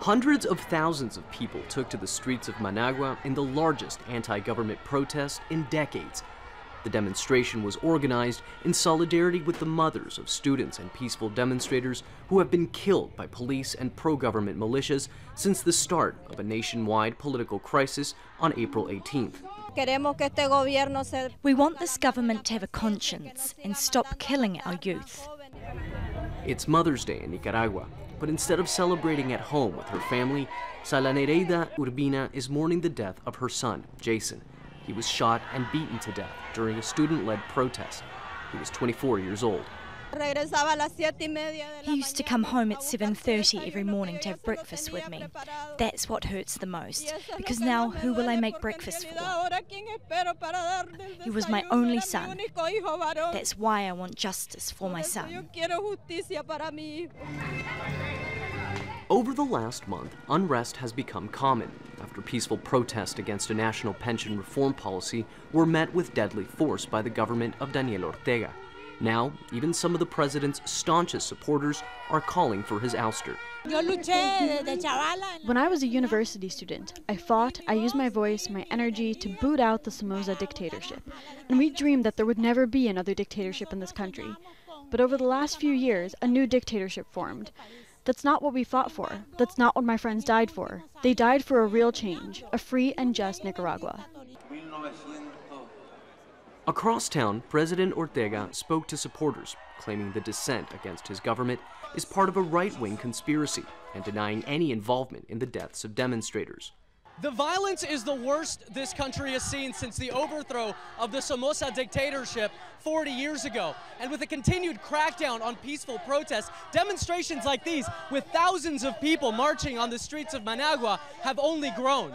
Hundreds of thousands of people took to the streets of Managua in the largest anti-government protest in decades. The demonstration was organized in solidarity with the mothers of students and peaceful demonstrators who have been killed by police and pro-government militias since the start of a nationwide political crisis on April 18th. We want this government to have a conscience and stop killing our youth. It's Mother's Day in Nicaragua, but instead of celebrating at home with her family, Nereida Urbina is mourning the death of her son, Jason. He was shot and beaten to death during a student-led protest. He was 24 years old. He used to come home at 7:30 every morning to have breakfast with me. That's what hurts the most, because now who will I make breakfast for? He was my only son. That's why I want justice for my son. Over the last month, unrest has become common after peaceful protests against a national pension reform policy were met with deadly force by the government of Daniel Ortega. Now, even some of the president's staunchest supporters are calling for his ouster. When I was a university student, I used my voice, my energy to boot out the Somoza dictatorship. And we dreamed that there would never be another dictatorship in this country. But over the last few years, a new dictatorship formed. That's not what we fought for. That's not what my friends died for. They died for a real change, a free and just Nicaragua. Across town, President Ortega spoke to supporters, claiming the dissent against his government is part of a right-wing conspiracy and denying any involvement in the deaths of demonstrators. The violence is the worst this country has seen since the overthrow of the Somoza dictatorship 40 years ago. And with a continued crackdown on peaceful protests, demonstrations like these, with thousands of people marching on the streets of Managua, have only grown.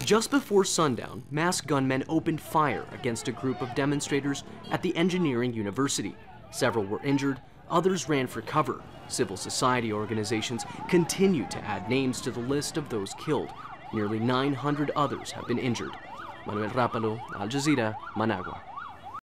Just before sundown, masked gunmen opened fire against a group of demonstrators at the engineering university. Several were injured, others ran for cover. Civil society organizations continue to add names to the list of those killed. Nearly 900 others have been injured. Manuel, Rapalo, Al Jazeera, Managua.